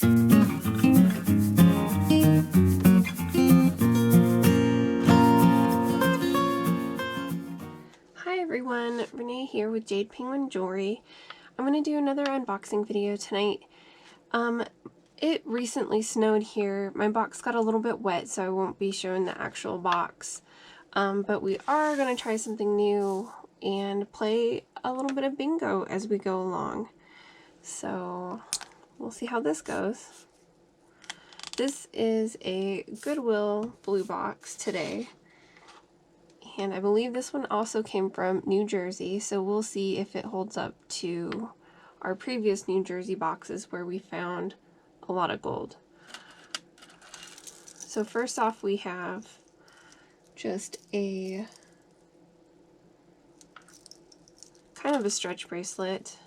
Hi everyone, Renee here with Jade Penguin Jewelry. I'm going to do another unboxing video tonight. It recently snowed here. My box got a little bit wet, so I won't be showing the actual box. But we are going to try something new and play a little bit of bingo as we go along. So we'll see how this goes. This is a Goodwill blue box today. And I believe this one also came from New Jersey, so we'll see if it holds up to our previous New Jersey boxes where we found a lot of gold. So first off, we have just a kind of a stretch bracelet.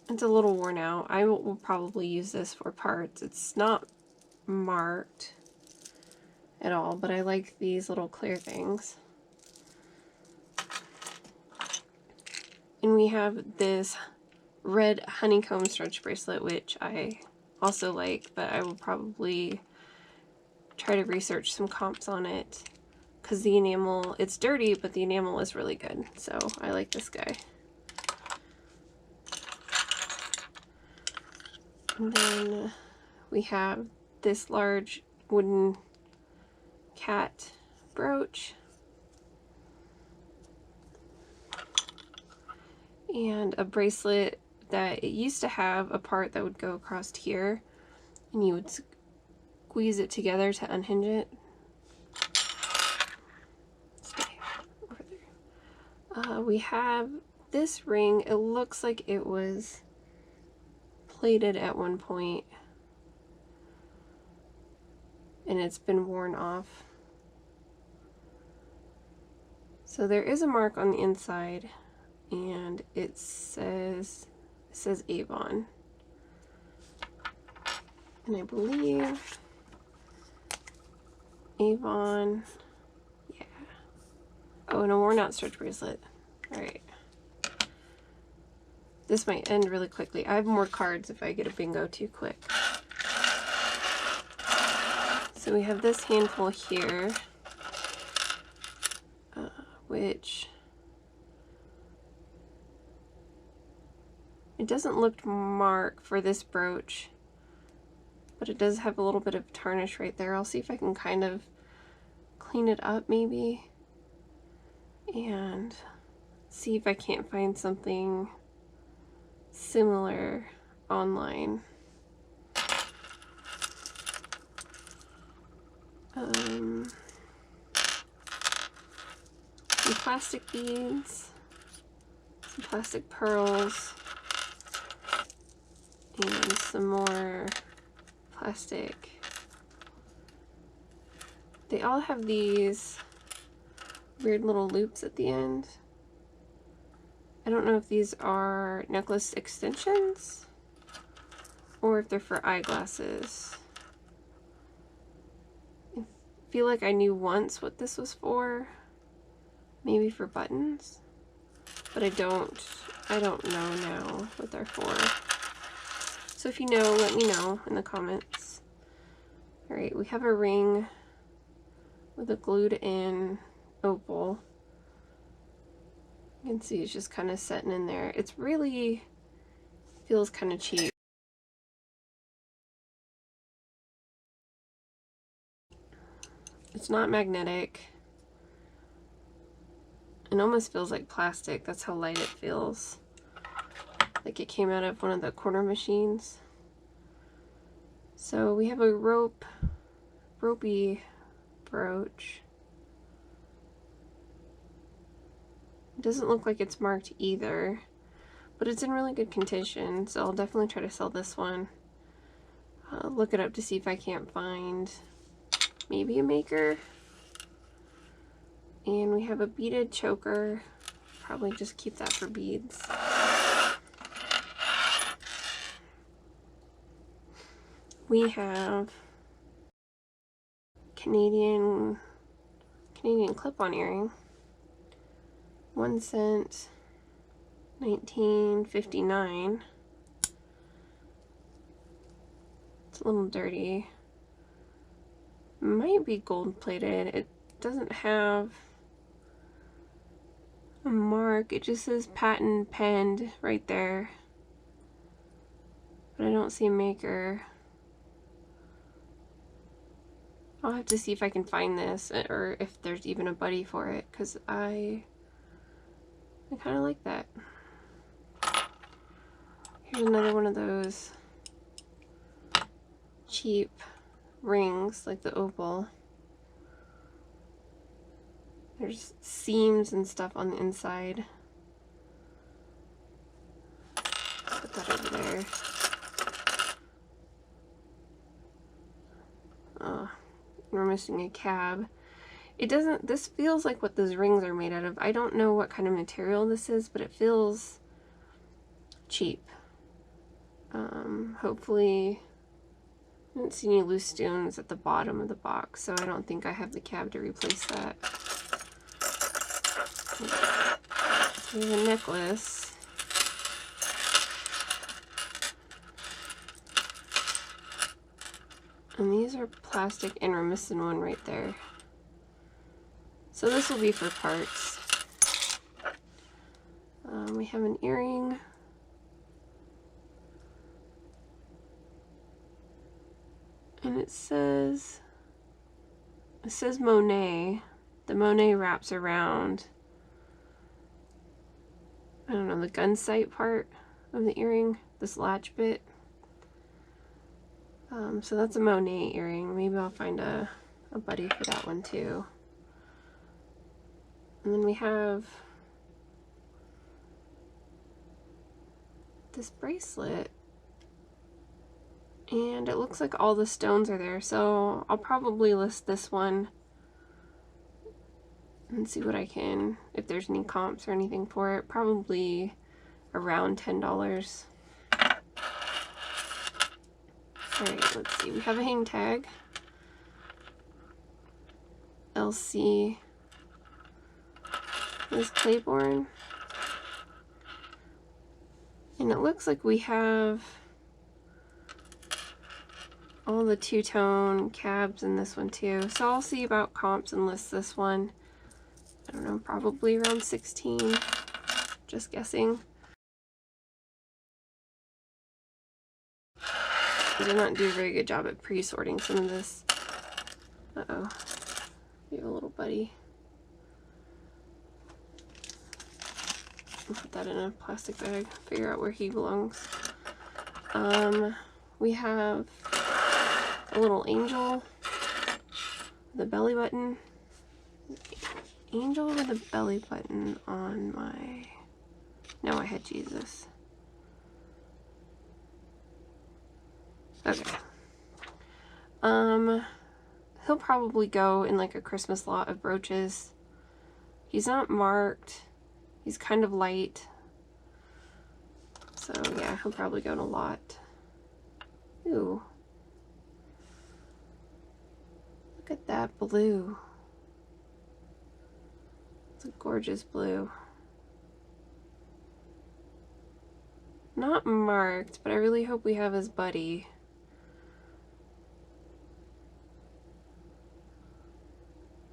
It's a little worn out. I will probably use this for parts. It's not marked at all, but I like these little clear things. And we have this red honeycomb stretch bracelet, which I also like, but I will probably try to research some comps on it because the enamel, it's dirty, but the enamel is really good, so I like this guy. And then we have this large wooden cat brooch and a bracelet that it used to have a part that would go across here and you would squeeze it together to unhinge it. Stay over there. We have this ring. It looks like it was plated at one point and it's been worn off. So there is a mark on the inside and it says Avon. And I believe Avon, yeah. Oh, and a worn out stretch bracelet. Alright. This might end really quickly. I have more cards if I get a bingo too quick. So we have this handful here, which it doesn't look marked for this brooch, but it does have a little bit of tarnish right there. I'll see if I can kind of clean it up maybe and see if I can't find something similar online. Some plastic beads, some plastic pearls, and some more plastic. They all have these weird little loops at the end. I don't know if these are necklace extensions or if they're for eyeglasses. I feel like I knew once what this was for, maybe for buttons, but I don't know now what they're for. So if you know, let me know in the comments. Alright, we have a ring with a glued in opal. You can see it's just kind of setting in there. It's really feels kind of cheap. It's not magnetic. It almost feels like plastic. That's how light it feels. Like it came out of one of the quarter machines. So we have a ropey brooch. It doesn't look like it's marked either, but it's in really good condition, so I'll definitely try to sell this one. Look it up to see if I can't find maybe a maker. And we have a beaded choker. Probably just keep that for beads. We have Canadian clip-on earring. 1 cent, 1959. It's a little dirty. Might be gold plated. It doesn't have a mark. It just says patent penned right there. But I don't see a maker. I'll have to see if I can find this, or if there's even a buddy for it, because I kind of like that. Here's another one of those cheap rings, like the Opal. There's seams and stuff on the inside. Put that over there. Oh, we're missing a cab. It doesn't, this feels like what those rings are made out of. I don't know what kind of material this is, but it feels cheap. Hopefully, I didn't see any loose stones at the bottom of the box, so I don't think I have the cab to replace that. Here's a necklace. And these are plastic, and we're missing one right there. So this will be for parts. We have an earring. And it says Monet. The Monet wraps around, I don't know, the gun sight part of the earring, this latch bit. So that's a Monet earring. Maybe I'll find a buddy for that one too. And then we have this bracelet. And it looks like all the stones are there, so I'll probably list this one and see what I can, if there's any comps or anything for it. Probably around $10. Alright, let's see. We have a hang tag. LC. This Claiborne. And it looks like we have all the two-tone cabs in this one too. So I'll see about comps and list this one. I don't know, probably around 16. Just guessing. I did not do a very good job at pre-sorting some of this. Uh-oh. We have a little buddy. I'll put that in a plastic bag. Figure out where he belongs. We have a little angel with a belly button. Angel with a belly button on my... No, I had Jesus. Okay. He'll probably go in like a Christmas lot of brooches. He's not marked. He's kind of light. So yeah, he'll probably go in a lot. Ooh. Look at that blue. It's a gorgeous blue. Not marked, but I really hope we have his buddy.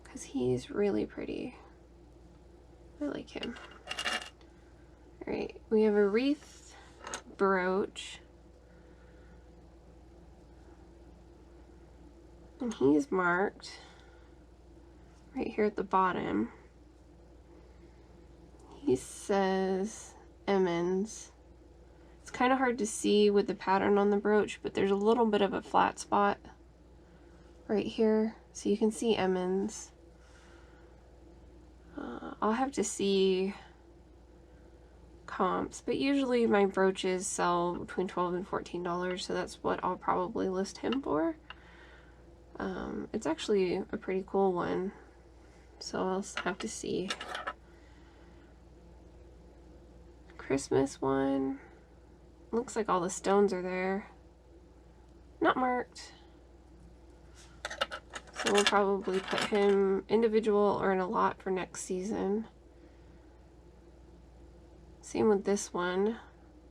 Because he's really pretty. I like him. Alright, we have a wreath brooch. And he's marked right here at the bottom. He says Emmons. It's kind of hard to see with the pattern on the brooch, but there's a little bit of a flat spot right here, so you can see Emmons. I'll have to see comps, but usually my brooches sell between $12 and $14, so that's what I'll probably list him for. It's actually a pretty cool one, so I'll have to see. Christmas one. Looks like all the stones are there. Not marked. So we'll probably put him individual or in a lot for next season. Same with this one.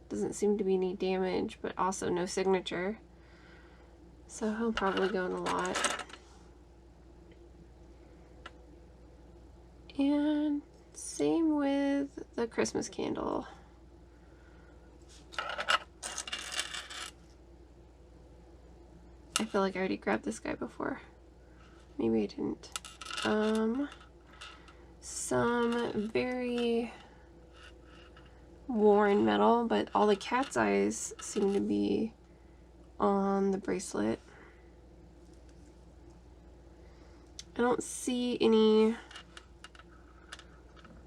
Doesn't seem to be any damage, but also no signature. So he'll probably go in a lot. And same with the Christmas candle. I feel like I already grabbed this guy before. Maybe I didn't. Some very worn metal, but all the cat's eyes seem to be on the bracelet. I don't see any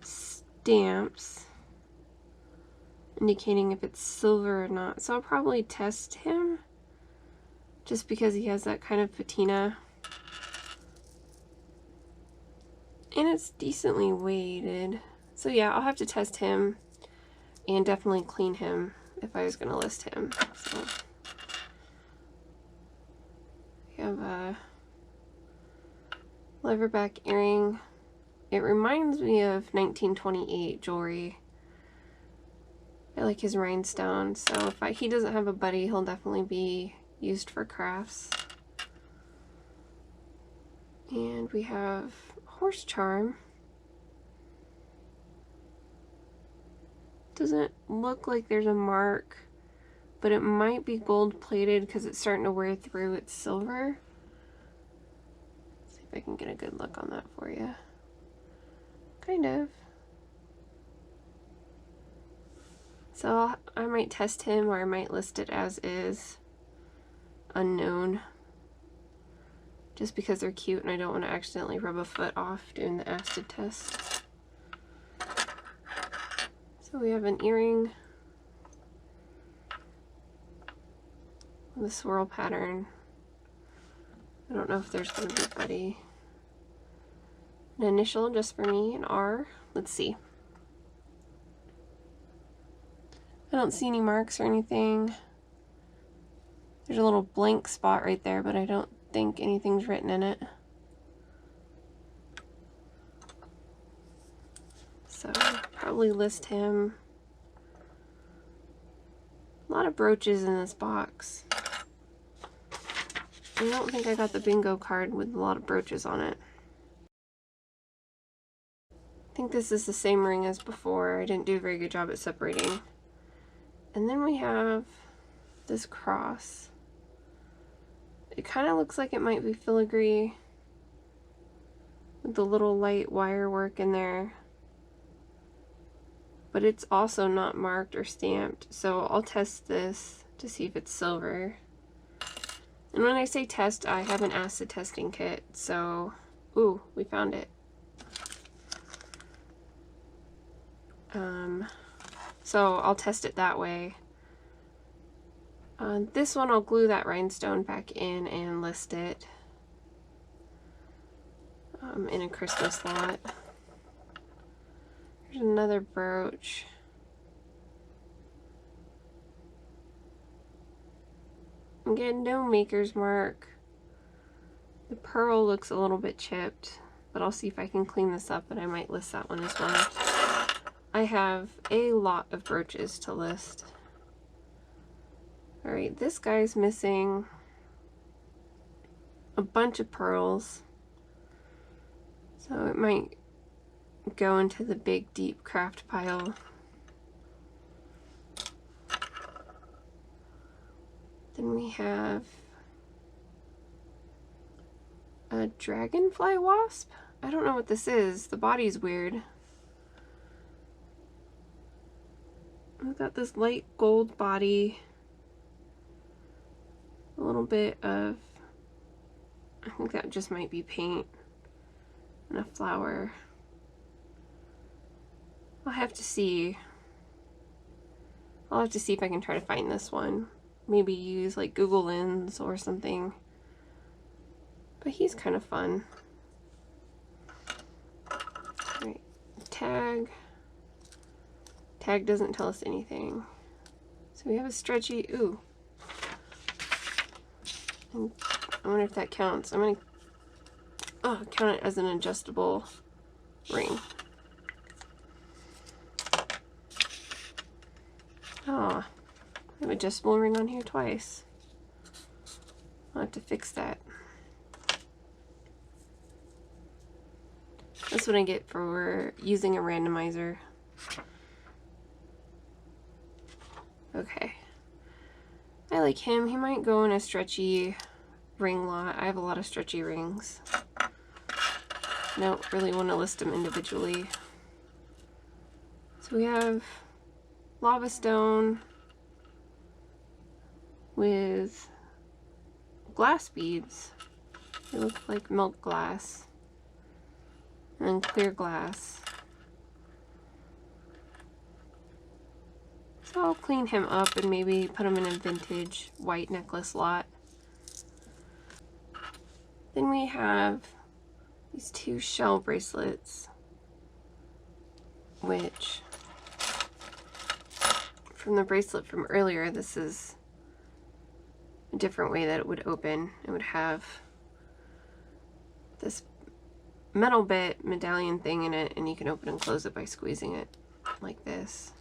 stamps indicating if it's silver or not, so I'll probably test him just because he has that kind of patina. And it's decently weighted. So yeah, I'll have to test him and definitely clean him if I was going to list him. So we have a Leverback Earring. It reminds me of 1928 jewelry. I like his rhinestone, so if he doesn't have a buddy, he'll definitely be used for crafts. And we have horse charm. Doesn't look like there's a mark, but it might be gold plated because it's starting to wear through its silver. Let's see if I can get a good look on that for you. Kind of. So I might test him, or I might list it as is, unknown, just because they're cute and I don't want to accidentally rub a foot off doing the acid test. So we have an earring with a swirl pattern. I don't know if there's going to be a buddy. An initial just for me, an R. Let's see. I don't see any marks or anything. There's a little blank spot right there, but I don't think anything's written in it. So probably list him. A lot of brooches in this box. I don't think I got the bingo card with a lot of brooches on it. I think this is the same ring as before. I didn't do a very good job at separating. And then we have this cross. It kind of looks like it might be filigree with the little light wire work in there. But it's also not marked or stamped, so I'll test this to see if it's silver. And when I say test, I have an acid testing kit, so... Ooh, we found it. So I'll test it that way. This one I'll glue that rhinestone back in and list it in a Christmas lot. There's another brooch. Again, no maker's mark. The pearl looks a little bit chipped, but I'll see if I can clean this up and I might list that one as well. I have a lot of brooches to list. Alright, this guy's missing a bunch of pearls, so it might go into the big deep craft pile. Then we have a Dragonfly Wasp. I don't know what this is. The body's weird. We've got this light gold body. A little bit of, I think that just might be paint, and a flower. I'll have to see. I'll have to see if I can try to find this one. Maybe use like Google Lens or something. But he's kind of fun. Alright, tag. Tag doesn't tell us anything. So we have a stretchy, ooh. And I wonder if that counts. I'm gonna count it as an adjustable ring. Oh, I have a adjustable ring on here twice. I'll have to fix that. That's what I get for using a randomizer. Okay. I like him. He might go in a stretchy ring lot. I have a lot of stretchy rings. I don't really want to list them individually. So we have lava stone with glass beads. They look like milk glass. And then clear glass. So I'll clean him up and maybe put him in a vintage white necklace lot. Then we have these two shell bracelets, which from the bracelet from earlier, this is a different way that it would open. It would have this metal bit medallion thing in it, and you can open and close it by squeezing it like this.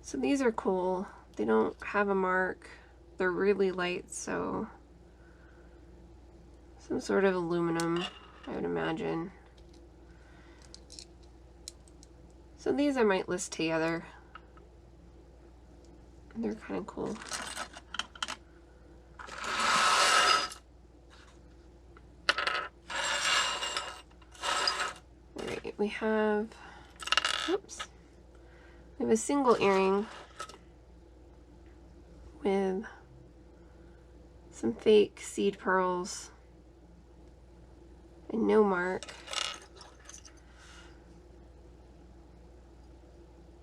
So these are cool. They don't have a mark. They're really light, so some sort of aluminum, I would imagine. So these I might list together. They're kind of cool. Alright, we have, oops, we have a single earring with some fake seed pearls and no mark.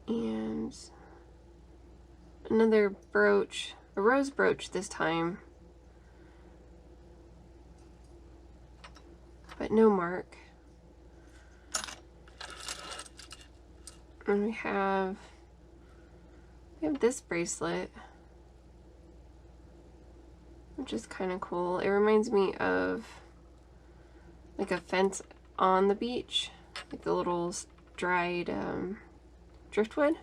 And another brooch, a rose brooch this time, but no mark. And we have this bracelet, which is kind of cool. It reminds me of like a fence on the beach, like the little dried driftwood.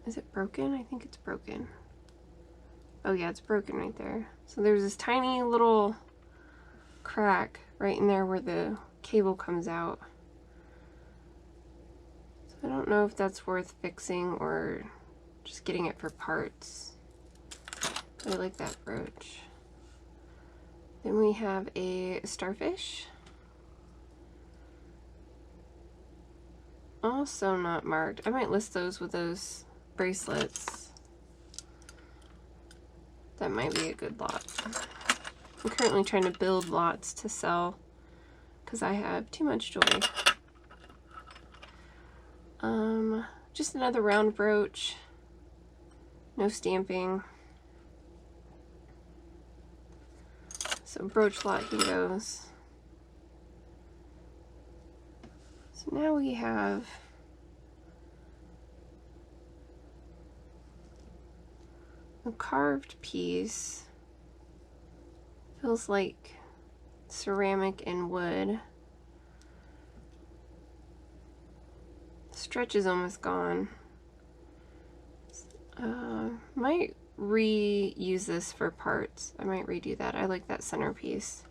Is it broken? I think it's broken. Oh yeah, it's broken right there. So there's this tiny little crack right in there where the cable comes out. So I don't know if that's worth fixing or just getting it for parts. But I like that brooch. Then we have a starfish. Also not marked. I might list those with those bracelets. That might be a good lot. I'm currently trying to build lots to sell because I have too much joy. Just another round brooch. No stamping. So brooch lot he goes. So now we have a carved piece. Feels like ceramic and wood. Stretch is almost gone. Might reuse this for parts. I might redo that. I like that centerpiece.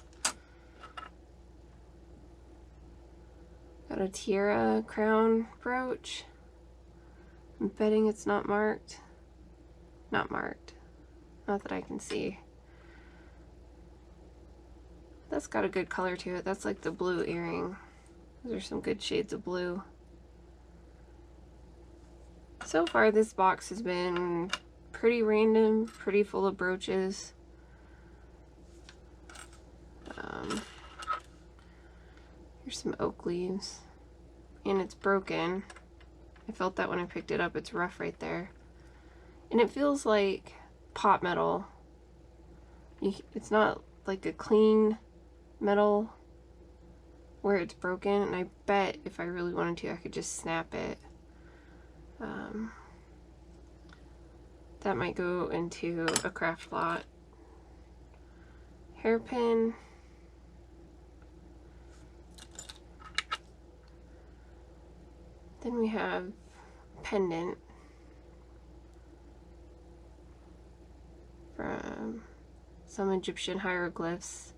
Got a tiara crown brooch. I'm betting it's not marked. Not marked. Not that I can see. That's got a good color to it. That's like the blue earring. Those are some good shades of blue. So far this box has been pretty random, pretty full of brooches. Here's some oak leaves. And it's broken. I felt that when I picked it up. It's rough right there. And it feels like pot metal. It's not like a clean metal where it's broken. And I bet if I really wanted to, I could just snap it. That might go into a craft lot. Hairpin. Then we have pendant from some Egyptian hieroglyphs.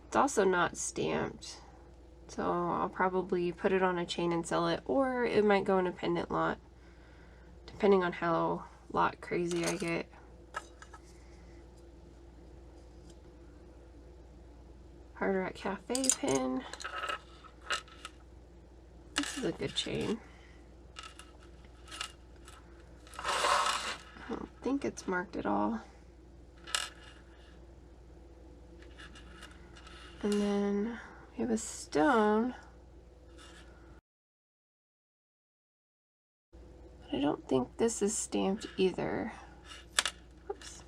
It's also not stamped, so I'll probably put it on a chain and sell it, or it might go in a pendant lot, depending on how lot crazy I get. Hard Rock Cafe pin. This is a good chain. I don't think it's marked at all. And then we have a stone. But I don't think this is stamped either. Oops.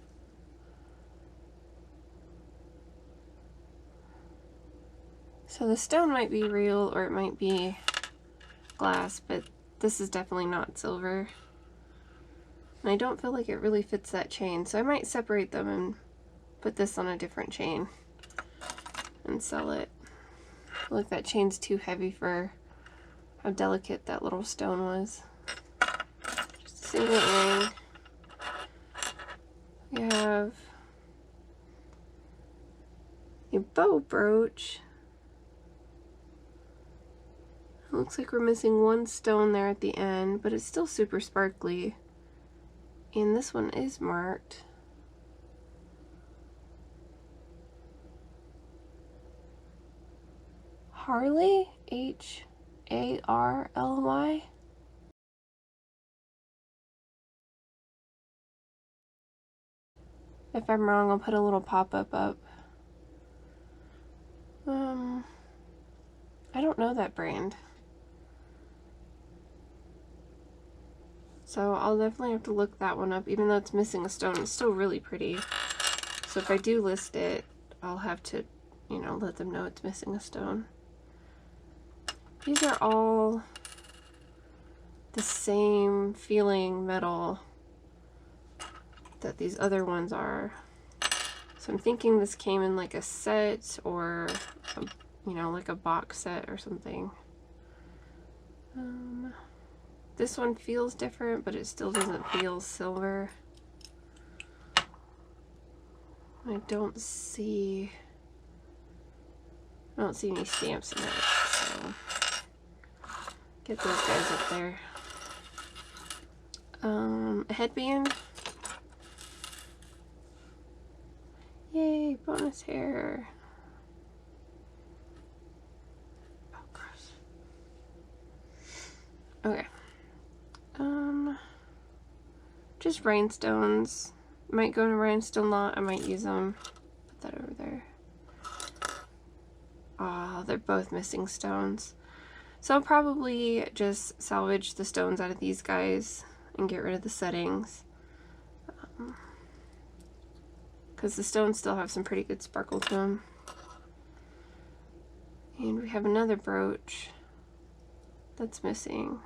So the stone might be real or it might be glass, but this is definitely not silver. And I don't feel like it really fits that chain, so I might separate them and put this on a different chain and sell it. I feel like that chain's too heavy for how delicate that little stone was. Just a single earring. We have a bow brooch. It looks like we're missing one stone there at the end, but it's still super sparkly. And this one is marked. Harley? H-A-R-L-Y? If I'm wrong, I'll put a little pop-up up. I don't know that brand. So I'll definitely have to look that one up, even though it's missing a stone. It's still really pretty. So if I do list it, I'll have to, you know, let them know it's missing a stone. These are all the same feeling metal that these other ones are. So I'm thinking this came in like a set or, you know, like a box set or something. This one feels different, but it still doesn't feel silver. I don't see any stamps in it, so get those guys up there. A headband. Yay, bonus hair. Oh, gross. Okay. Just rhinestones. Might go in a rhinestone lot. I might use them. Put that over there. Ah, they're both missing stones. So I'll probably just salvage the stones out of these guys and get rid of the settings. Because the stones still have some pretty good sparkle to them. And we have another brooch that's missing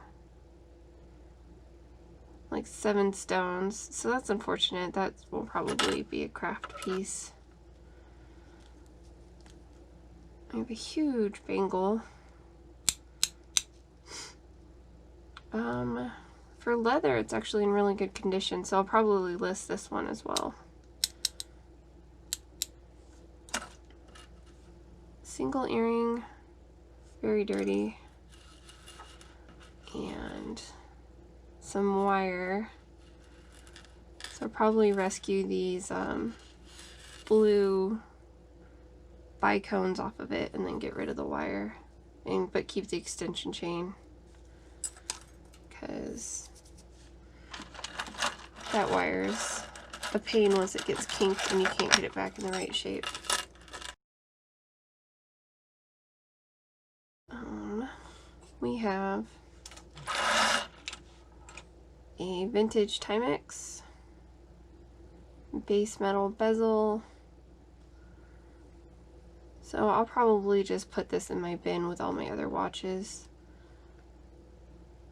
like 7 stones, so that's unfortunate. That will probably be a craft piece. I have a huge bangle. For leather, it's actually in really good condition, so I'll probably list this one as well. Single earring, very dirty, and some wire. So I'll probably rescue these blue bicones off of it and then get rid of the wire, but keep the extension chain, because that wire's a pain once it gets kinked and you can't get it back in the right shape. We have a vintage Timex, base metal bezel. So I'll probably just put this in my bin with all my other watches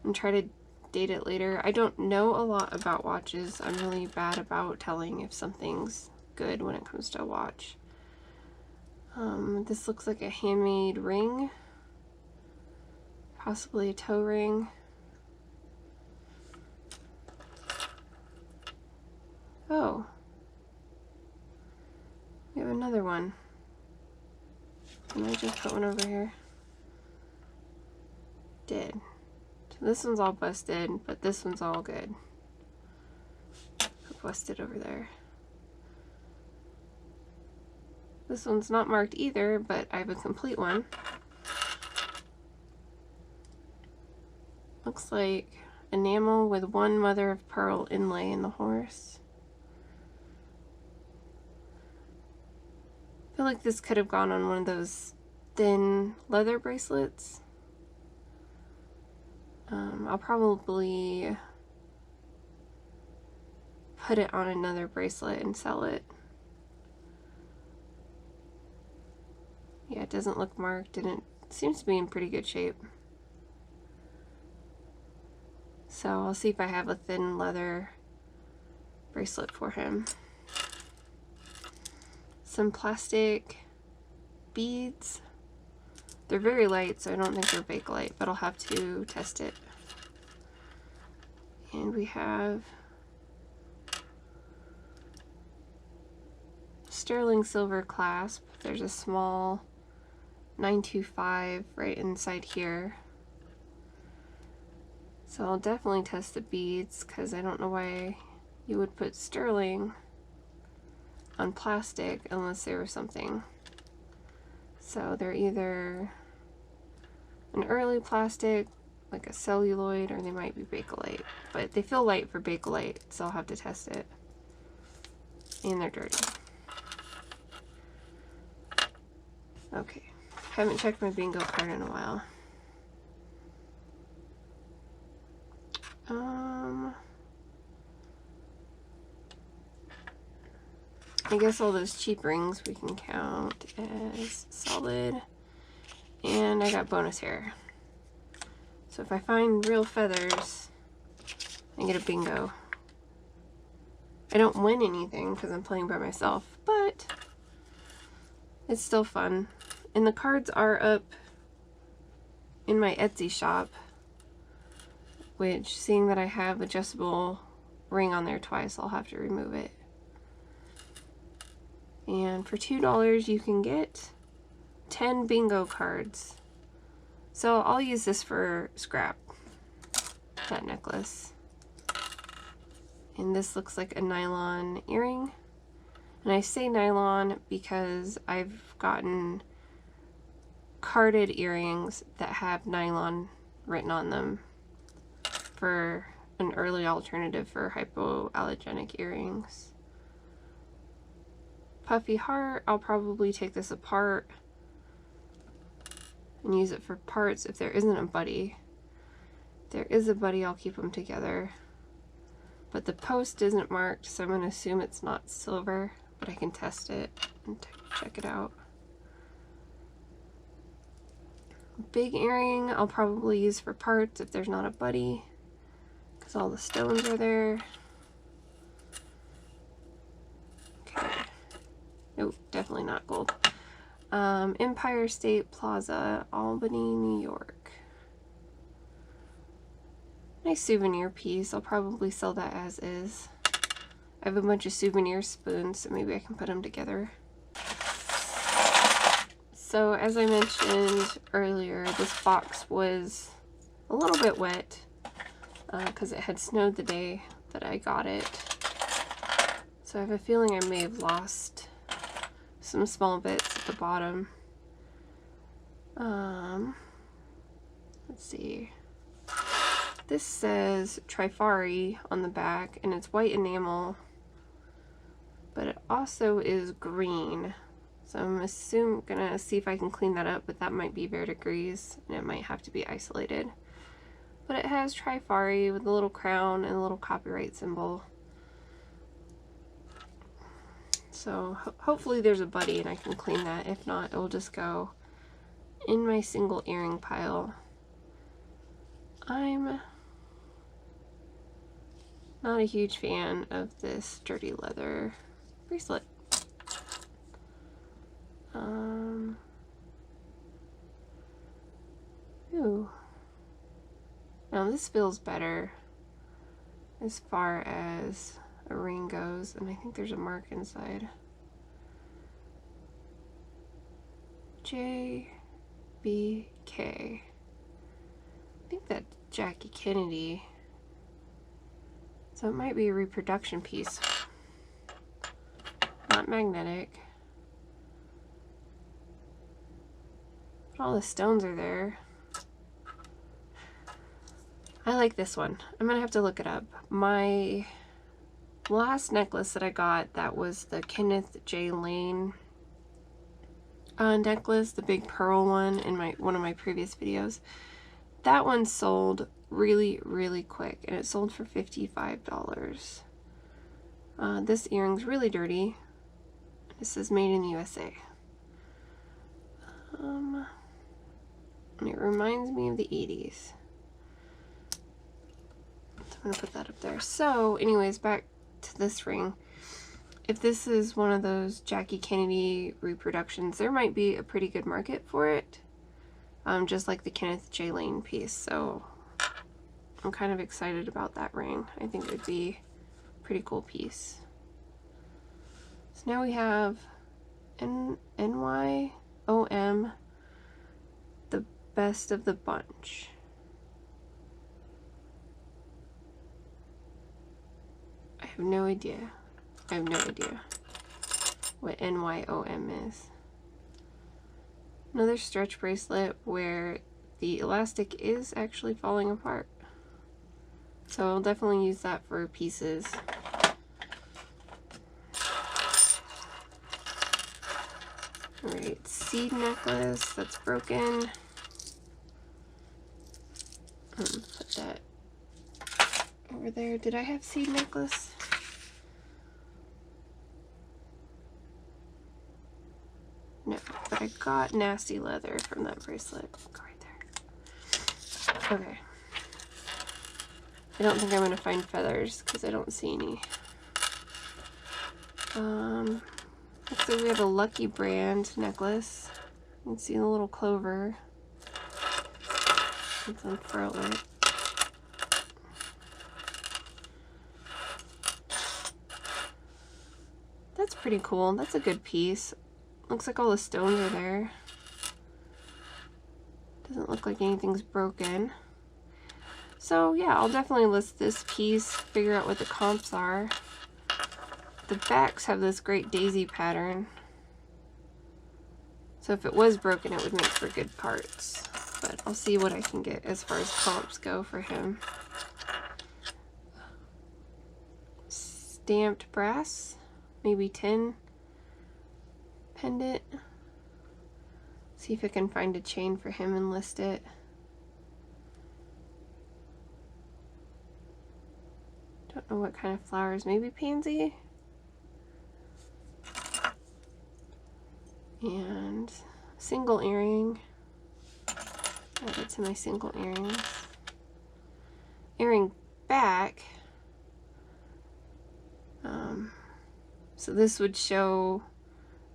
and try to date it later. I don't know a lot about watches. I'm really bad about telling if something's good when it comes to a watch. This looks like a handmade ring. Possibly a toe ring. Oh. We have another one. Can I just put one over here? Did. So this one's all busted, but this one's all good. Put busted over there. This one's not marked either, but I have a complete one. Looks like enamel with one mother of pearl inlay in the horse. I feel like this could have gone on one of those thin leather bracelets. I'll probably put it on another bracelet and sell it. Yeah, it doesn't look marked and it seems to be in pretty good shape. So I'll see if I have a thin leather bracelet for him. Some plastic beads. They're very light, so I don't think they're Bakelite, but I'll have to test it. And we have sterling silver clasp. There's a small 925 right inside here. So I'll definitely test the beads because I don't know why you would put sterling on plastic unless there was something. So they're either an early plastic, like a celluloid, or they might be Bakelite. But they feel light for Bakelite, so I'll have to test it. And they're dirty. Okay, haven't checked my bingo card in a while. I guess all those cheap rings we can count as solid. And I got bonus hair. So if I find real feathers, I get a bingo. I don't win anything because I'm playing by myself, but it's still fun. And the cards are up in my Etsy shop, which, seeing that I have adjustable ring on there twice, I'll have to remove it. And for $2 you can get 10 bingo cards. So I'll use this for scrap, that necklace. And this looks like a nylon earring. And I say nylon because I've gotten carded earrings that have nylon written on them for an early alternative for hypoallergenic earrings. Puffy heart, I'll probably take this apart and use it for parts if there isn't a buddy. If there is a buddy, I'll keep them together. But the post isn't marked, so I'm going to assume it's not silver, but I can test it and check it out. Big earring, I'll probably use for parts if there's not a buddy, because all the stones are there. Okay. Nope, definitely not gold. Empire State Plaza, Albany, New York. Nice souvenir piece. I'll probably sell that as is. I have a bunch of souvenir spoons, so maybe I can put them together. So as I mentioned earlier, this box was a little bit wet because it had snowed the day that I got it. So I have a feeling I may have lost some small bits at the bottom. Let's see. This says Trifari on the back, and it's white enamel, but it also is green. So I'm gonna see if I can clean that up, but that might be verdigris, and it might have to be isolated. But it has Trifari with a little crown and a little copyright symbol. So hopefully there's a buddy and I can clean that. If not, it will just go in my single earring pile. I'm not a huge fan of this dirty leather bracelet. Ooh, Now this feels better as far as a ring goes, and I think there's a mark inside. GWBB. I think that's Jackie Kennedy. So it might be a reproduction piece. Not magnetic. But all the stones are there. I like this one. I'm gonna have to look it up. My last necklace that I got, that was the Kenneth J. Lane necklace, the big pearl one in one of my previous videos. That one sold really, really quick, and it sold for $55. This earring's really dirty. It says made in the USA. And it reminds me of the 80s. So I'm gonna put that up there. So anyways, back to this ring. If this is one of those Jackie Kennedy reproductions, there might be a pretty good market for it. Just like the Kenneth J. Lane piece. So I'm kind of excited about that ring. I think it would be a pretty cool piece. So now we have NYOM, the best of the bunch. I have no idea. I have no idea what NYOM is. Another stretch bracelet where the elastic is actually falling apart. So I'll definitely use that for pieces. Alright, seed necklace that's broken. Put that over there. Did I have seed necklace? No, but I got nasty leather from that bracelet. Go right there. Okay. I don't think I'm going to find feathers because I don't see any. Looks like we have a Lucky Brand necklace. You can see the little clover. Let's unfurl it. That's pretty cool. That's a good piece. Looks like all the stones are there. Doesn't look like anything's broken. So yeah, I'll definitely list this piece, figure out what the comps are. The backs have this great daisy pattern. So if it was broken, it would make for good parts. But I'll see what I can get as far as comps go for him. Stamped brass, maybe tin pendant. See if I can find a chain for him and list it. Don't know what kind of flowers, maybe pansy? And single earring. Add it to my single earrings. Earring back. So this would show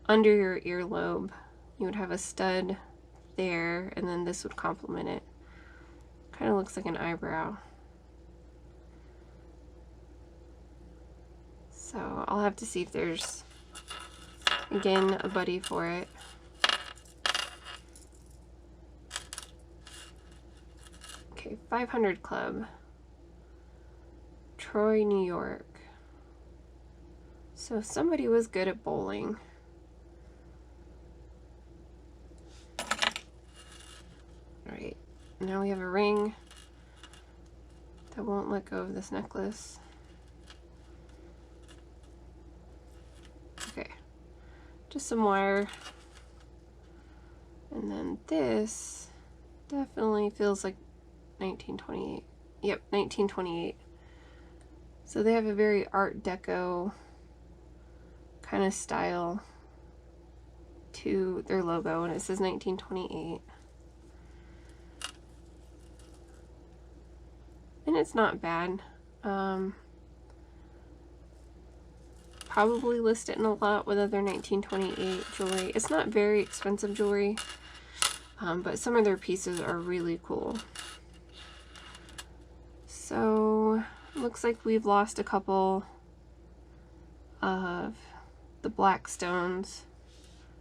under your earlobe. You would have a stud there, and then this would complement it. Kind of looks like an eyebrow. So I'll have to see if there's, again, a buddy for it. Okay, 500 Club. Troy, New York. So somebody was good at bowling. Alright, now we have a ring that won't let go of this necklace. Okay, just some wire. And then this definitely feels like 1928. Yep, 1928. So they have a very Art Deco kind of style to their logo, and it says 1928. And it's not bad. Probably list it in a lot with other 1928 jewelry. It's not very expensive jewelry, but some of their pieces are really cool. looks like we've lost a couple of the black stones.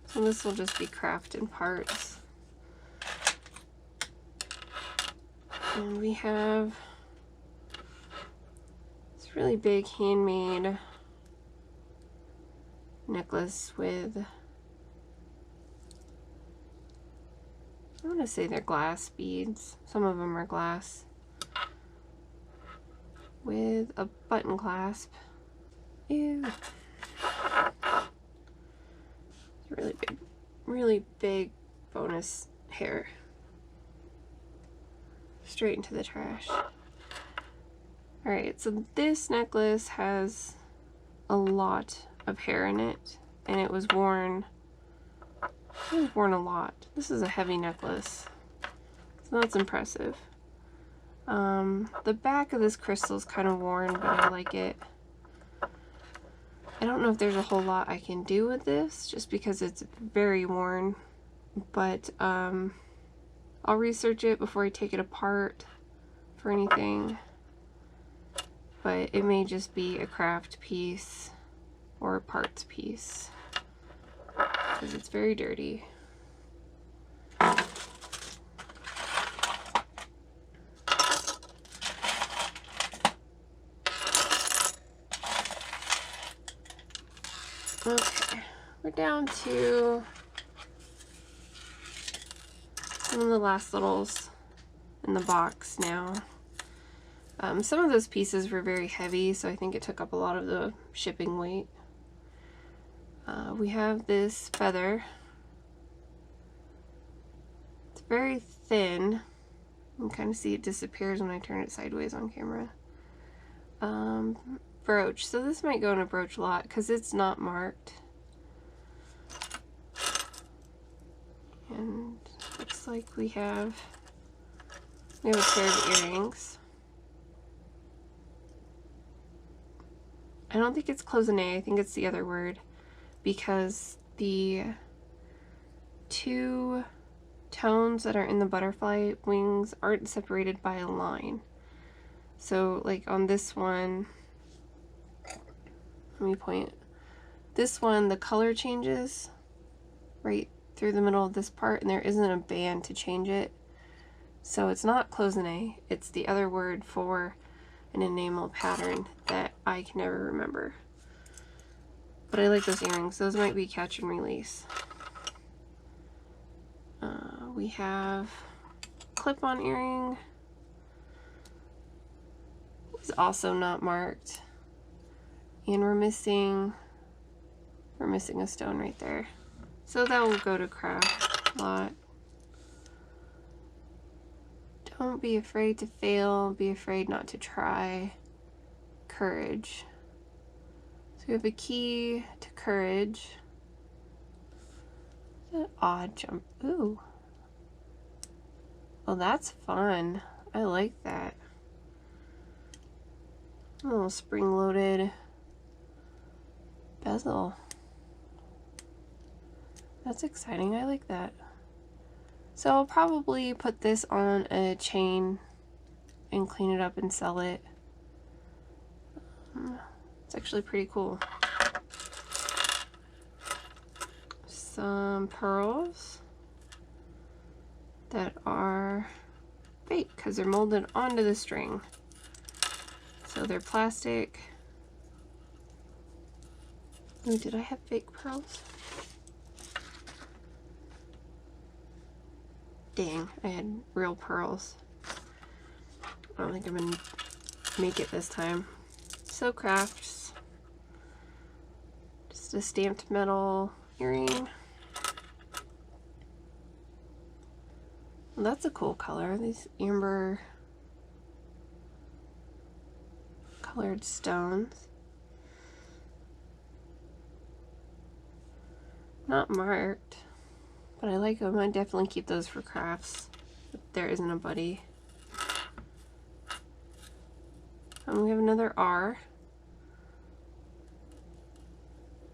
So this will just be crafted parts. And we have this really big handmade necklace with, I want to say they're glass beads. Some of them are glass. With a button clasp. Ew. Really big bonus hair. Straight into the trash. Alright, so this necklace has a lot of hair in it, and it was worn a lot. This is a heavy necklace, so that's impressive. The back of this crystal is kind of worn, but I like it. I don't know if there's a whole lot I can do with this, just because it's very worn, but I'll research it before I take it apart for anything. But it may just be a craft piece or a parts piece, because it's very dirty. Okay, we're down to some of the last littles in the box now. Some of those pieces were very heavy, so I think it took up a lot of the shipping weight. We have this feather. It's very thin. You can kind of see it disappears when I turn it sideways on camera. Brooch. So this might go in a brooch lot because it's not marked. And looks like we have a pair of earrings. I don't think it's cloisonné, I think it's the other word, because the two tones that are in the butterfly wings aren't separated by a line. So like on this one, let me point. This one, the color changes right through the middle of this part, and there isn't a band to change it. So it's not cloisonné, it's the other word for an enamel pattern that I can never remember. But I like those earrings. Those might be catch and release. We have clip-on earring. It's also not marked. And we're missing a stone right there. So that will go to craft lot. Don't be afraid to fail, be afraid not to try. Courage. So we have a key to courage. An odd jump. Ooh. Oh, that's fun. I like that. A little spring-loaded bezel. That's exciting. I like that. So I'll probably put this on a chain and clean it up and sell it. It's actually pretty cool. Some pearls that are fake because they're molded onto the string. So they're plastic. Ooh, did I have fake pearls? Dang, I had real pearls. I don't think I'm gonna make it this time. So crafts. Just a stamped metal earring. Well, that's a cool color. These amber colored stones. Not marked, but I like them. I definitely keep those for crafts if there isn't a buddy. And we have another R.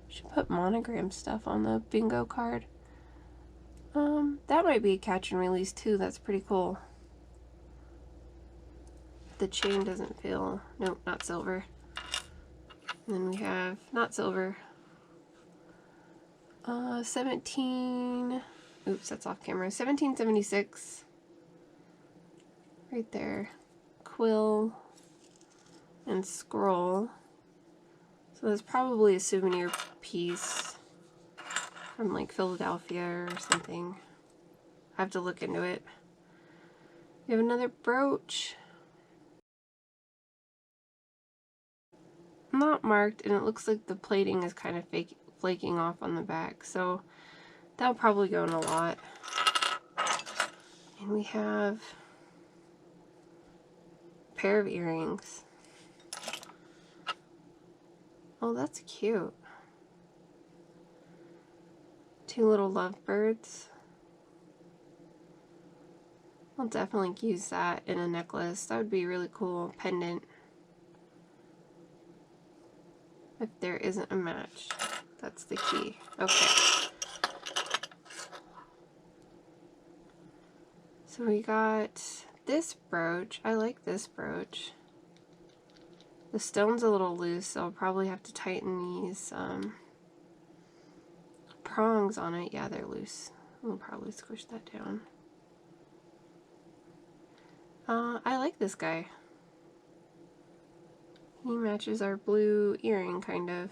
Should put monogram stuff on the bingo card. That might be a catch and release too. That's pretty cool. the chain doesn't feel, nope, not silver. And then we have not silver. 17, oops, that's off camera. 1776. Right there. Quill and scroll. So that's probably a souvenir piece from like Philadelphia or something. I have to look into it. We have another brooch. Not marked, and it looks like the plating is kind of flaking off on the back, so that'll probably go in a lot. And we have a pair of earrings. Oh, that's cute. Two little lovebirds. I'll definitely use that in a necklace. That would be a really cool pendant. If there isn't a match. That's the key. Okay. So we got this brooch. I like this brooch. The stone's a little loose, so I'll probably have to tighten these prongs on it. Yeah, they're loose. We'll probably squish that down. I like this guy. He matches our blue earring, kind of.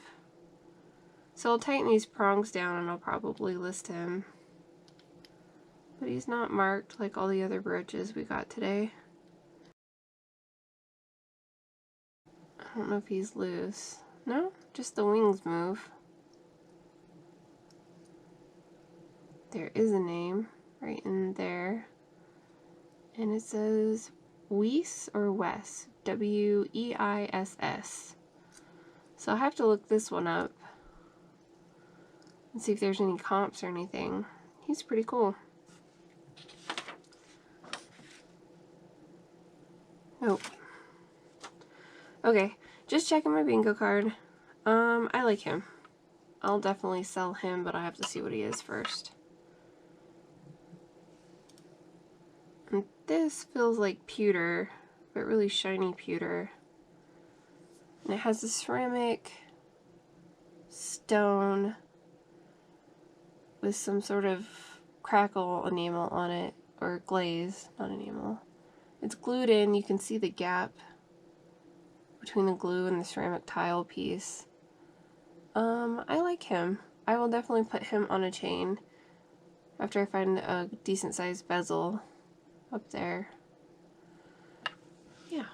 So I'll tighten these prongs down and I'll probably list him. But he's not marked like all the other brooches we got today. I don't know if he's loose. No, just the wings move. There is a name right in there. And it says Weiss or Wes. W-E-I-S-S. So I'll have to look this one up and see if there's any comps or anything. He's pretty cool. Nope. Okay, just checking my bingo card. I like him. I'll definitely sell him, but I have to see what he is first. And this feels like pewter, but really shiny pewter. And it has a ceramic stone with some sort of crackle enamel on it, or glaze, not enamel. It's glued in. You can see the gap between the glue and the ceramic tile piece. I like him. I will definitely put him on a chain after I find a decent sized bezel up there. Yeah.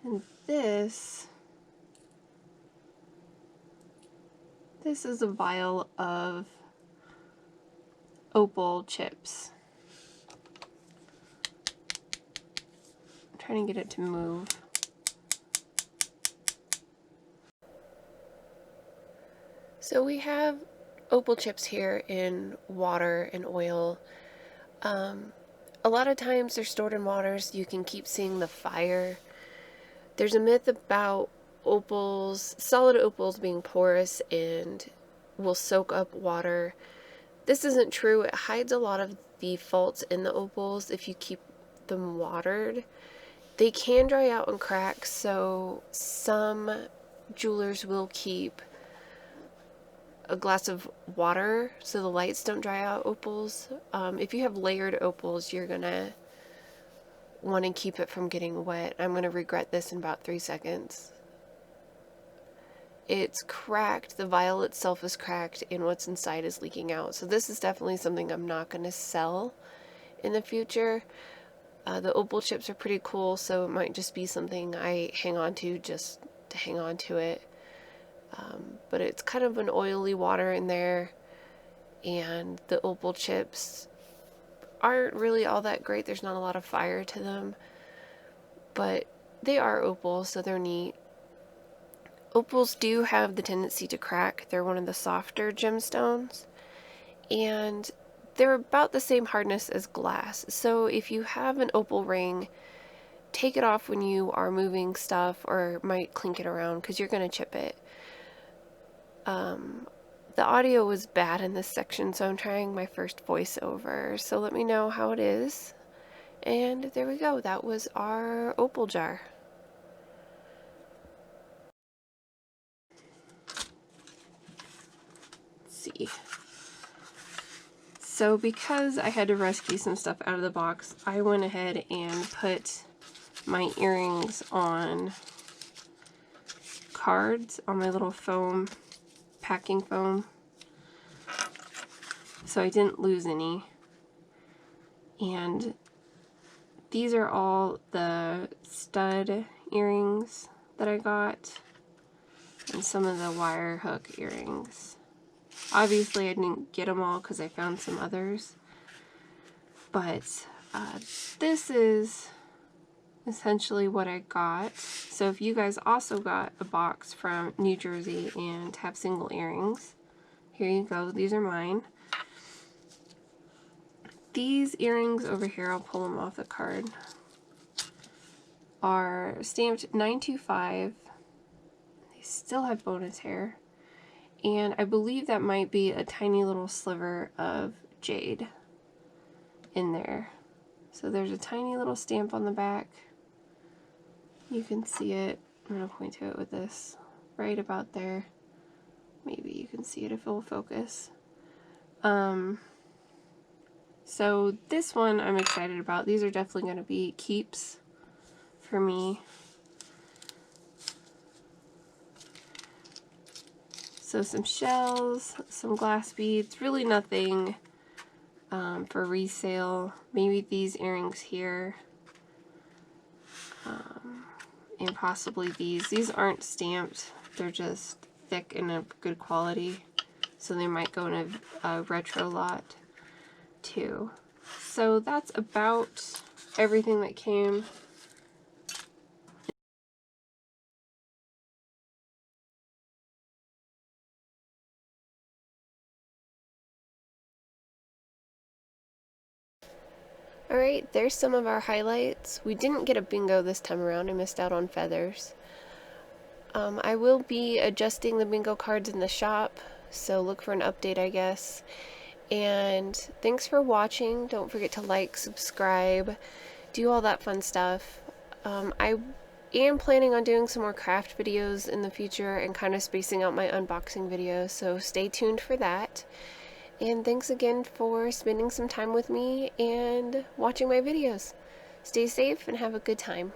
And this is a vial of Opal Chips. I'm trying to get it to move. So we have Opal Chips here in water and oil. A lot of times they're stored in water so you can keep seeing the fire. There's a myth about opals, solid opals being porous and will soak up water. This isn't true. It hides a lot of the faults in the opals if you keep them watered. They can dry out and crack, so some jewelers will keep a glass of water so the lights don't dry out opals. If you have layered opals, you're gonna want to keep it from getting wet. I'm gonna regret this in about 3 seconds. It's cracked, the vial itself is cracked, and what's inside is leaking out. So this is definitely something I'm not gonna sell in the future. The opal chips are pretty cool, so it might just be something I hang on to just to hang on to it. But it's kind of an oily water in there, and the opal chips aren't really all that great. There's not a lot of fire to them, but they are opals, so they're neat. Opals do have the tendency to crack. They're one of the softer gemstones, and they're about the same hardness as glass. So if you have an opal ring, take it off when you are moving stuff, or might clink it around because you're going to chip it. The audio was bad in this section, so I'm trying my first voiceover, so let me know how it is. And there we go. That was our opal jar. Let's see. So because I had to rescue some stuff out of the box, I went ahead and put my earrings on cards on my little foam, packing foam, so I didn't lose any. And these are all the stud earrings that I got, and some of the wire hook earrings. Obviously I didn't get them all because I found some others, but this is essentially what I got. So if you guys also got a box from New Jersey and have single earrings, here you go. These are mine. These earrings over here, I'll pull them off the card, are stamped 925. They still have bonus hair. And I believe that might be a tiny little sliver of jade in there. So there's a tiny little stamp on the back. You can see it. I'm going to point to it with this right about there. Maybe you can see it if it will focus. So this one I'm excited about. These are definitely going to be keeps for me. So some shells, some glass beads, really nothing for resale. Maybe these earrings here, and possibly these. These aren't stamped, they're just thick and of good quality, so they might go in a retro lot too. So that's about everything that came. Alright, there's some of our highlights. We didn't get a bingo this time around. I missed out on feathers. I will be adjusting the bingo cards in the shop, so look for an update, I guess. And thanks for watching. Don't forget to like, subscribe, do all that fun stuff. I am planning on doing some more craft videos in the future and kind of spacing out my unboxing videos, so stay tuned for that. And thanks again for spending some time with me and watching my videos. Stay safe and have a good time.